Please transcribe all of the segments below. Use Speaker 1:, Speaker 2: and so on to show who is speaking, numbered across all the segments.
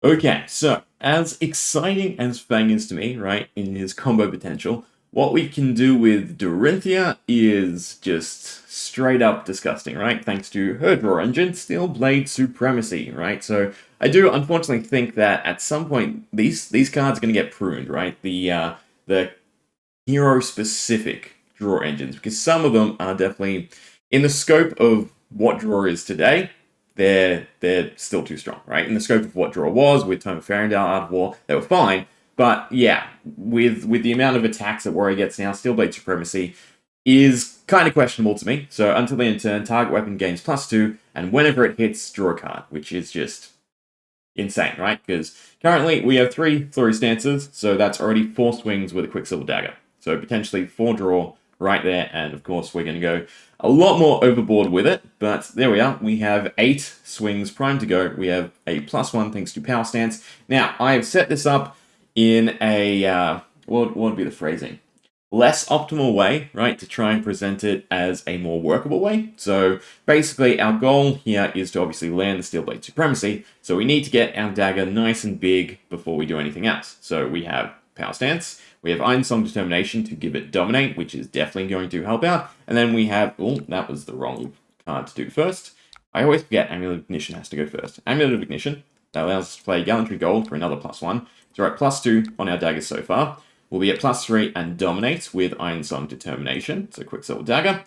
Speaker 1: Okay, so as exciting as Fang is to me, right, in his combo potential, what we can do with Dorinthea is just straight up disgusting, right? Thanks to her draw engine, Steel Blade Supremacy, right? So I do unfortunately think that at some point these cards are going to get pruned, right? The hero specific draw engines, because some of them are definitely in the scope of what draw is today. They're still too strong, right? In the scope of what draw was with Tome of Farendale, Art of War, they were fine. But yeah, with the amount of attacks that Warrior gets now, Steelblade Supremacy is kind of questionable to me. So until the end turn, target weapon gains +2, and whenever it hits, draw a card, which is just insane, right? Because currently we have 3 Flurry Stances, so that's already 4 swings with a Quicksilver Dagger. So potentially 4 draw right there, and of course we're going to go a lot more overboard with it, but there we are. We have 8 swings primed to go. We have a +1 thanks to Power Stance. Now, I have set this up in a, what would be the phrasing? Less optimal way, right, to try and present it as a more workable way. So basically, our goal here is to obviously land the Steelblade Supremacy, so we need to get our dagger nice and big before we do anything else. So we have Power Stance, we have Iron Song Determination to give it Dominate, which is definitely going to help out, and then we have, oh, that was the wrong card to do first. I always forget Amulet of Ignition has to go first. Amulet of Ignition, that allows us to play Gallantry Gold for another +1. So we're at +2 on our daggers so far. We'll be at +3 and Dominate with Iron Song Determination, so Quicksilver Dagger.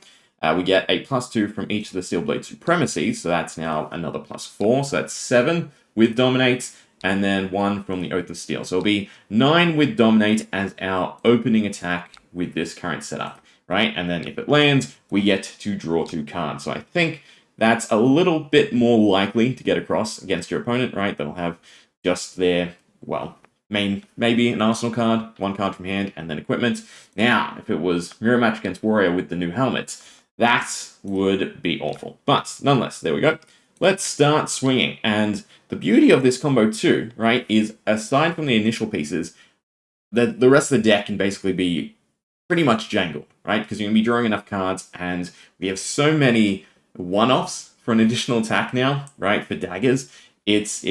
Speaker 1: We get a +2 from each of the Steelblade Supremacies, so that's now another +4, so that's 7 with Dominate, and then 1 from the Oath of Steel. So it'll be 9 with Dominate as our opening attack with this current setup, right? And then if it lands, we get to draw 2 cards. So I think that's a little bit more likely to get across against your opponent, right? They'll have just their, well, maybe an Arsenal card, 1 card from hand, and then equipment. Now, if it was mirror match against Warrior with the new helmet, that would be awful. But nonetheless, there we go. Let's start swinging. And the beauty of this combo too, right, is aside from the initial pieces, the rest of the deck can basically be pretty much jangled, right? Because you're going to be drawing enough cards, and we have so many one-offs for an additional attack now, right, for daggers. It's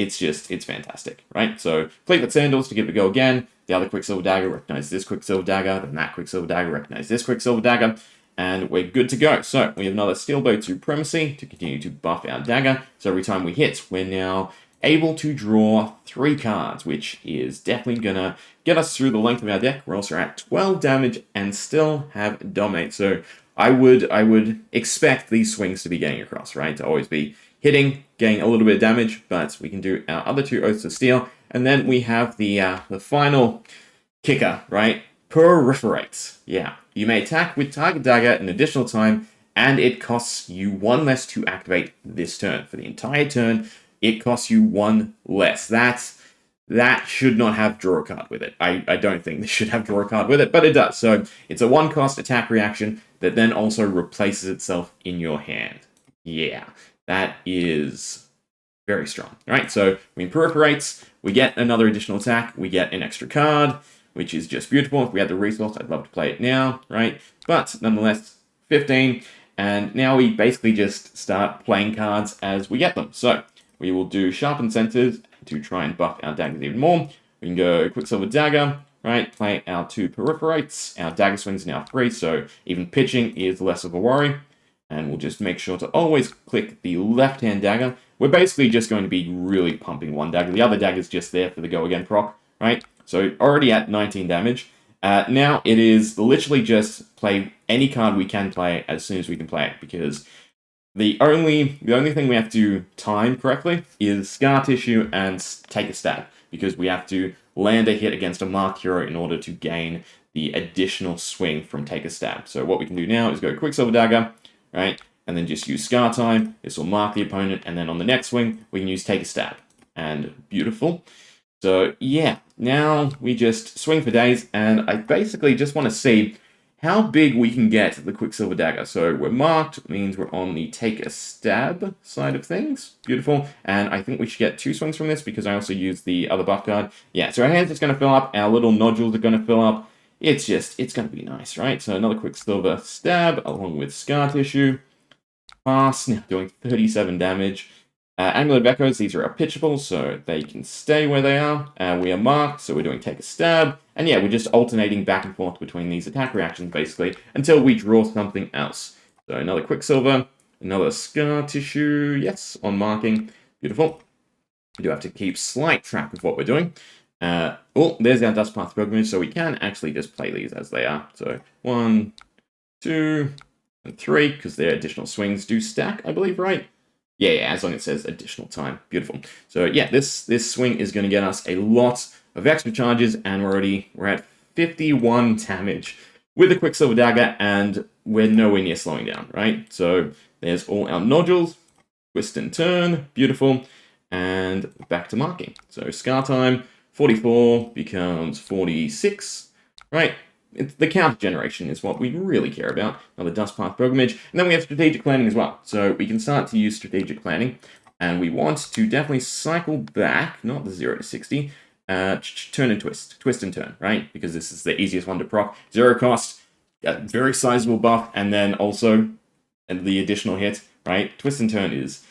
Speaker 1: fantastic, right? So Fleetfoot Sandals to give it a go again. The other Quicksilver Dagger recognize this Quicksilver Dagger. Then that Quicksilver Dagger recognize this Quicksilver Dagger. And we're good to go. So we have another Steelblade Supremacy to continue to buff our dagger. So every time we hit, we're now able to draw 3 cards, which is definitely going to get us through the length of our deck. We're also at 12 damage and still have Dominate. So I would expect these swings to be getting across, right? To always be hitting, getting a little bit of damage, but we can do our other 2 Oaths of Steel. And then we have the final kicker, right? Peripherate. Yeah. You may attack with target dagger an additional time, and it costs you 1 less to activate this turn. For the entire turn, it costs you 1 less. That should not have draw a card with it. I don't think this should have draw a card with it, but it does. So it's a 1-cost attack reaction that then also replaces itself in your hand. Yeah, that is very strong. Right, so we perforates, we get another additional attack, we get an extra card, which is just beautiful. If we had the resource, I'd love to play it now, right? But nonetheless, 15, and now we basically just start playing cards as we get them. So we will do Sharpened Centers to try and buff our daggers even more. We can go Quicksilver Dagger, right? Play our 2 Periphorates. Our dagger swings are now 3, so even pitching is less of a worry. And we'll just make sure to always click the left-hand dagger. We're basically just going to be really pumping 1 dagger. The other dagger's just there for the go again proc, right? So already at 19 damage. Now it is literally just play any card we can play as soon as we can play it, because the only thing we have to time correctly is Scar Tissue and Take a Stab, because we have to land a hit against a marked hero in order to gain the additional swing from Take a Stab. So what we can do now is go Quicksilver Dagger, right, and then just use Scar Time. This will mark the opponent, and then on the next swing, we can use Take a Stab. And beautiful. So yeah, now we just swing for days, and I basically just want to see how big we can get the Quicksilver Dagger. So we're marked, means we're on the Take a Stab side of things. Beautiful. And I think we should get 2 swings from this because I also use the other buff card. Yeah, so our hand's just going to fill up, our little nodules are going to fill up. It's going to be nice, right? So another Quicksilver Stab along with Scar Tissue. Pass, now doing 37 damage. Amulet of Echoes, these are our pitchables, so they can stay where they are. We are marked, so we're doing take a stab. And yeah, we're just alternating back and forth between these attack reactions, basically, until we draw something else. So another Quicksilver, another Scar Tissue, yes, on marking. Beautiful. We do have to keep slight track of what we're doing. Oh, there's our Dustpath Pilgrimage, so we can actually just play these as they are. So 1, 2, and 3, because their additional swings do stack, I believe, right? Yeah, as long as it says additional time. Beautiful. So yeah, this swing is going to get us a lot of extra charges, and we're at 51 damage with the Quicksilver Dagger, and we're nowhere near slowing down, right? So there's all our nodules, twist and turn, beautiful, and back to marking. So Scar time, 44 becomes 46, right? The counter generation is what we really care about. Another Dustpath Pilgrimage. And then we have Strategic Planning as well. So we can start to use Strategic Planning. And we want to definitely cycle back, not the 0 to 60, turn and twist. Twist and turn, right? Because this is the easiest one to proc. 0 cost, very sizable buff, and then also the additional hit, right? Twist and turn is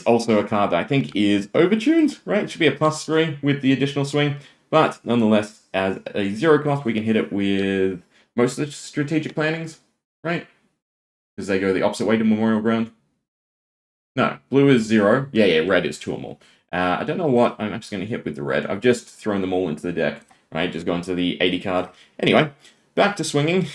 Speaker 1: also a card that I think is overtuned, right? It should be a +3 with the additional swing. But nonetheless, as a 0 cost, we can hit it with most of the strategic plannings, right? Because they go the opposite way to Memorial Ground. No, blue is 0. Yeah, red is 2 or more. I don't know what I'm actually going to hit with the red. I've just thrown them all into the deck, right? Just gone to the 80 card. Anyway, back to swinging.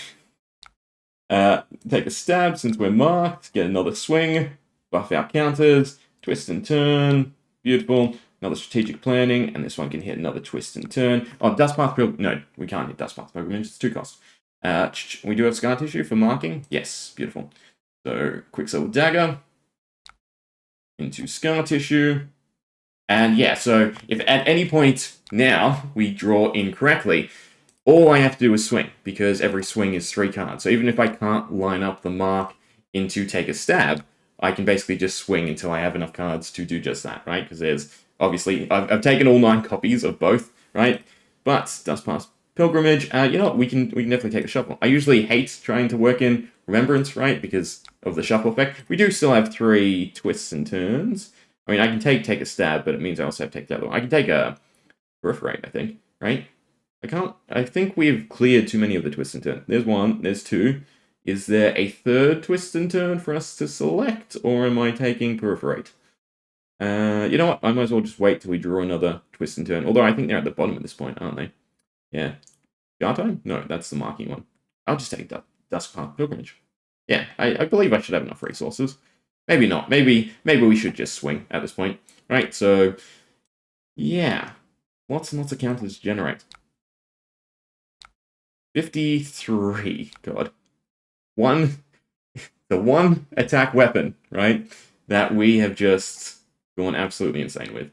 Speaker 1: Take a stab since we're marked. Get another swing. Buff our counters. Twist and turn. Beautiful. Another strategic planning, and this one can hit another twist and turn. Oh, Dustpath Pilgrimage. No, we can't hit Dustpath Pilgrimage. It's 2 cost. We do have Scar Tissue for marking. Yes, beautiful. So, Quicksilver Dagger into Scar Tissue. And yeah, so if at any point now we draw incorrectly, all I have to do is swing, because every swing is 3 cards. So even if I can't line up the mark into take a stab, I can basically just swing until I have enough cards to do just that, right? Because there's obviously, I've taken all 9 copies of both, right? But Dustpath Pilgrimage, you know what? We can definitely take a shuffle. I usually hate trying to work in Remembrance, right? Because of the shuffle effect. We do still have 3 twists and turns. I mean, I can take a stab, but it means I also have to take the other one. I can take a Peripherate, I think, right? I think we've cleared too many of the twists and turns. There's 1, there's 2. Is there a 3rd twist and turn for us to select, or am I taking Peripherate? You know what? I might as well just wait till we draw another twist and turn. Although I think they're at the bottom at this point, aren't they? Yeah. Scar time? No, that's the marking one. I'll just take Dustpath Pilgrimage. Yeah, I believe I should have enough resources. Maybe not. Maybe we should just swing at this point. Right, so... yeah. Lots and lots of counters to generate. 53. God. The one attack weapon, right, that we have just gone absolutely insane with.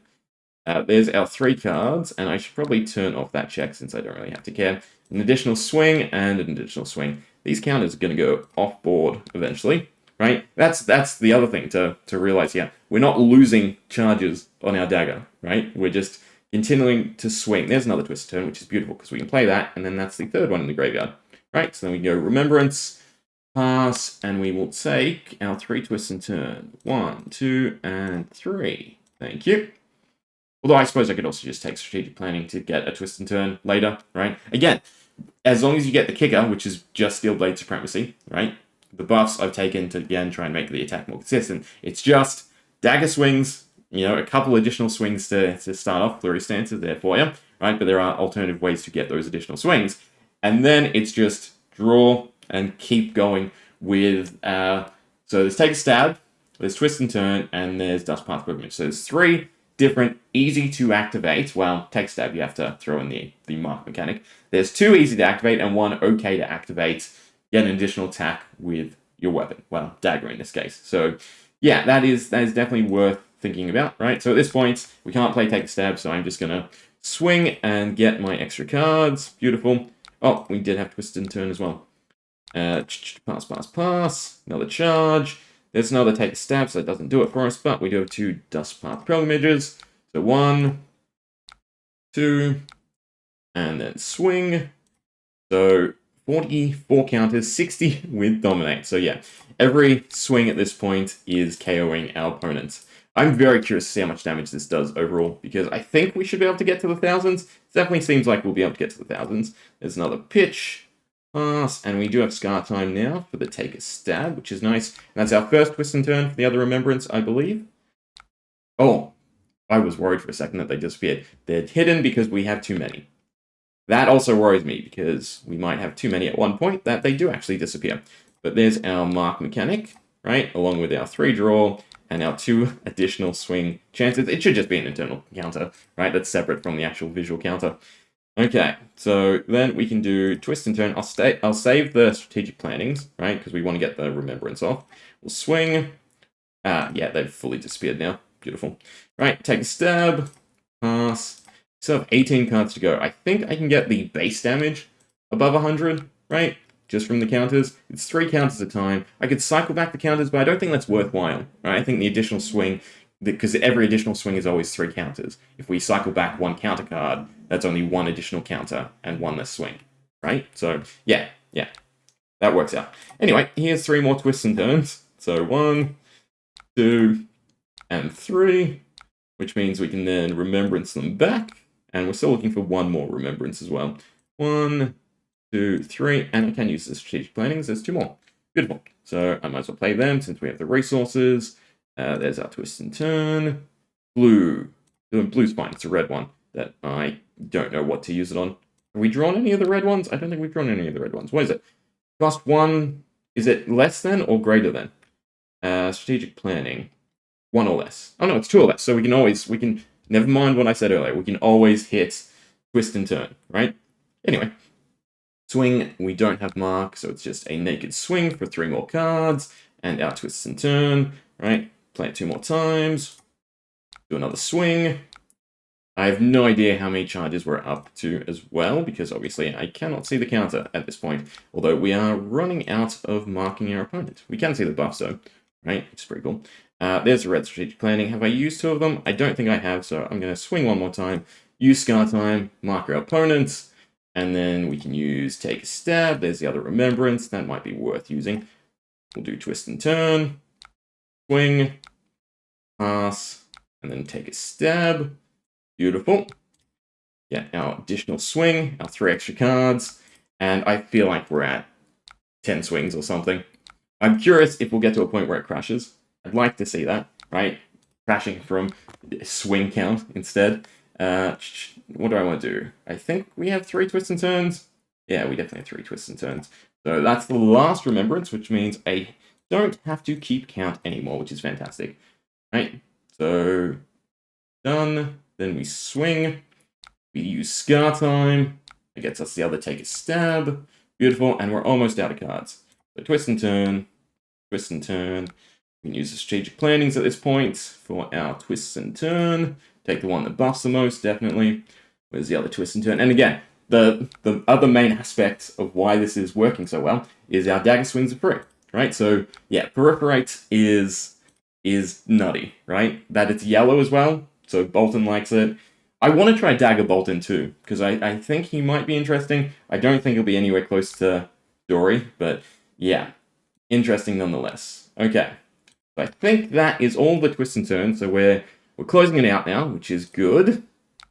Speaker 1: There's our 3 cards, and I should probably turn off that check since I don't really have to care. An additional swing and an additional swing. These counters are going to go off board eventually, right? That's the other thing to realize here. We're not losing charges on our dagger, right? We're just continuing to swing. There's another twist turn, which is beautiful because we can play that, and then that's the 3rd one in the graveyard, right? So then we go Remembrance, pass, and we will take our 3 twists and turn. 1, 2, and 3. Thank you. Although I suppose I could also just take strategic planning to get a twist and turn later, right? Again, as long as you get the kicker, which is just Steel Blade Supremacy, right? The buffs I've taken to, again, try and make the attack more consistent. It's just dagger swings, you know, a couple additional swings to start off. Flurry stances there for you, right? But there are alternative ways to get those additional swings. And then it's just draw and keep going with... so there's take a stab, there's twist and turn, and there's Dustpath Pilgrimage. So there's 3 different easy to activate. Well, take stab, you have to throw in the mark mechanic. There's 2 easy to activate and 1 okay to activate. Get an additional attack with your weapon. Well, dagger in this case. So yeah, that is definitely worth thinking about, right? So at this point, we can't play take a stab, so I'm just gonna swing and get my extra cards. Beautiful. Oh, we did have twist and turn as well. Pass. Another charge. There's another take a stab, so it doesn't do it for us, but we do have 2 Dustpath Pilgrimages. So 1, 2, and then swing. So 44 counters, 60 with Dominate. So yeah, every swing at this point is KOing our opponents. I'm very curious to see how much damage this does overall, because I think we should be able to get to the thousands. It definitely seems like we'll be able to get to the thousands. There's another pitch, pass, and we do have Scar Time now for the Take a Stab, which is nice. And that's our first twist and turn for the other Remembrance, I believe. Oh, I was worried for a second that they disappeared. They're hidden because we have too many. That also worries me, because we might have too many at one point that they do actually disappear. But there's our Mark mechanic, right, along with our 3 draw, and our 2 additional swing chances. It should just be an internal counter, right? That's separate from the actual visual counter. Okay, so then we can do twist and turn. I'll save the strategic plannings, right? Because we want to get the remembrance off. We'll swing. Yeah, they've fully disappeared now. Beautiful. Right, take a stab. Pass. So 18 cards to go. I think I can get the base damage above 100, right? Just from the counters. It's 3 counters at a time. I could cycle back the counters, but I don't think that's worthwhile, right? I think the additional swing, because every additional swing is always 3 counters. If we cycle back 1 counter card, that's only 1 additional counter and 1 less swing, right? So, yeah, that works out. Anyway, here's 3 more twists and turns. So 1, 2, and 3, which means we can then remembrance them back, and we're still looking for 1 more remembrance as well. 1, 2, 3, and I can use the strategic plannings. There's 2 more. Beautiful. So I might as well play them since we have the resources. There's our twist and turn. Blue. Blue's fine. It's a red one that I don't know what to use it on. Have we drawn any of the red ones? I don't think we've drawn any of the red ones. What is it? Cost 1. Is it less than or greater than? Strategic planning. 1 or less. Oh no, it's 2 or less. So we can, never mind what I said earlier. We can always hit twist and turn, right? Anyway. Swing, we don't have mark, so it's just a naked swing for 3 more cards, and our twists and turn, right? Play it 2 more times, do another swing. I have no idea how many charges we're up to as well, because obviously I cannot see the counter at this point, although we are running out of marking our opponent. We can see the buffs though, right? Which is pretty cool. There's the red strategic planning. Have I used 2 of them? I don't think I have, so I'm going to swing 1 more time, use Scar Time, mark our opponents, and then we can use Take a Stab. There's the other Remembrance. That might be worth using. We'll do Twist and Turn, swing, pass, and then Take a Stab. Beautiful. Yeah, our additional swing, our 3 extra cards, and I feel like we're at 10 swings or something. I'm curious if we'll get to a point where it crashes. I'd like to see that, right? Crashing from swing count instead. What do I want to do? I think we have 3 twists and turns. Yeah, we definitely have 3 twists and turns. So that's the last remembrance, which means I don't have to keep count anymore, which is fantastic. Right? So, done. Then we swing. We use Scar Time. It gets us the other Take a Stab. Beautiful, and we're almost out of cards. So twist and turn. Twist and turn. We can use the strategic plannings at this point for our twists and turn. Take the one that buffs the most, definitely. Where's the other twist and turn? And again, the other main aspect of why this is working so well is our dagger swings are free, right? So yeah, Peripherate is nutty, right? That it's yellow as well, so Bolton likes it. I want to try Dagger Bolton too, because I think he might be interesting. I don't think he'll be anywhere close to Dori, but yeah, interesting nonetheless. Okay, so I think that is all the twists and turns, so we're closing it out now, which is good.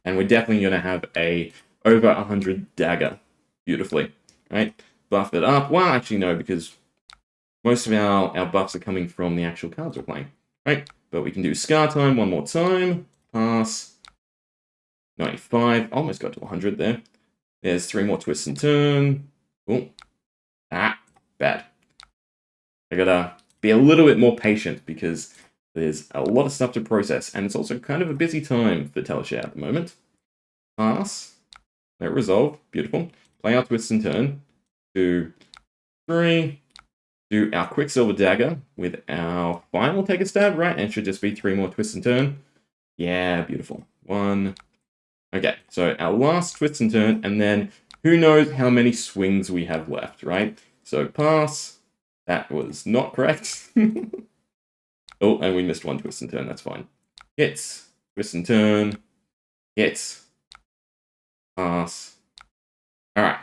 Speaker 1: And we're definitely going to have a over 100 dagger. Beautifully. Right? Buff it up. Well, actually, no, because most of our buffs are coming from the actual cards we're playing. Right? But we can do Scar Time 1 more time. Pass. 95. Almost got to 100 there. There's 3 more twists and turn. Oh. Bad. I gotta be a little bit more patient because there's a lot of stuff to process, and it's also kind of a busy time for Teleshare at the moment. Pass. No resolve. Beautiful. Play our twist and turn. 2, 3. Do our Quicksilver Dagger with our final Take a Stab, right? And it should just be 3 more twist and turn. Yeah, beautiful. 1. Okay, so our last twist and turn, and then who knows how many swings we have left, right? So pass. That was not correct. Oh, and we missed 1 twist and turn, that's fine. Hits, twist and turn, hits, pass. Alright,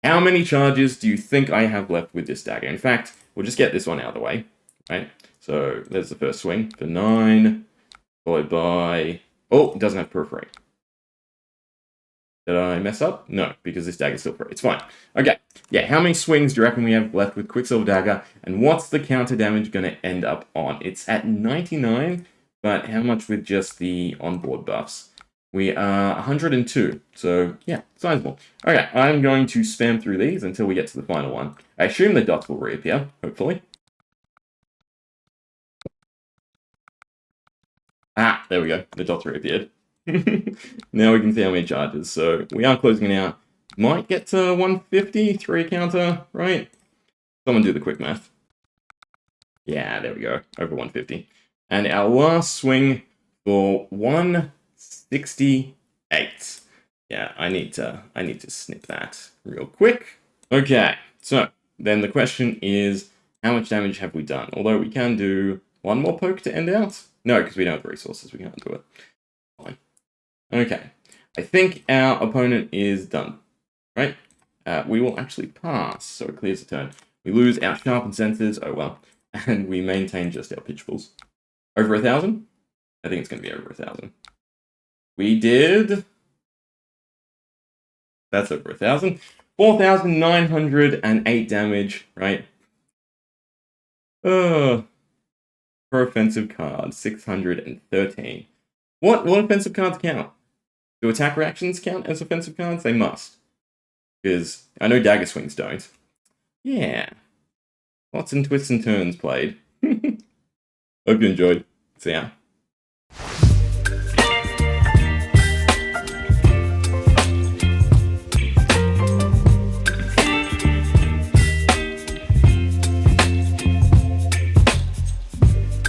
Speaker 1: how many charges do you think I have left with this dagger? In fact, we'll just get this one out of the way, right? So there's the first swing for 9, followed by... Oh, it doesn't have perforate. Did I mess up? No, because this dagger's still free. It's fine. Okay, yeah, how many swings do you reckon we have left with Quicksilver Dagger? And what's the counter damage going to end up on? It's at 99, but how much with just the onboard buffs? We are 102, so yeah, sizable. Okay, I'm going to spam through these until we get to the final one. I assume the dots will reappear, hopefully. Ah, there we go. The dots reappeared. Now we can see how many charges. So we are closing it out. Might get to 150, 3 counter, right? Someone do the quick math. Yeah, there we go. Over 150. And our last swing for 168. Yeah, I need to snip that real quick. Okay, so then the question is, how much damage have we done? Although we can do one more poke to end out. No, because we don't have resources. We can't do it. Fine. Okay. I think our opponent is done. Right? We will actually pass, so it clears the turn. We lose our sharpened senses. Oh well. And we maintain just our pitchfuls. Over 1,000? I think it's going to be over 1,000. We did... That's over 1,000. 4,908 damage, right? Per offensive card, 613. What offensive cards count? Do attack reactions count as offensive cards? They must. Because I know dagger swings don't. Yeah. Lots and twists and turns played. Hope you enjoyed. See ya.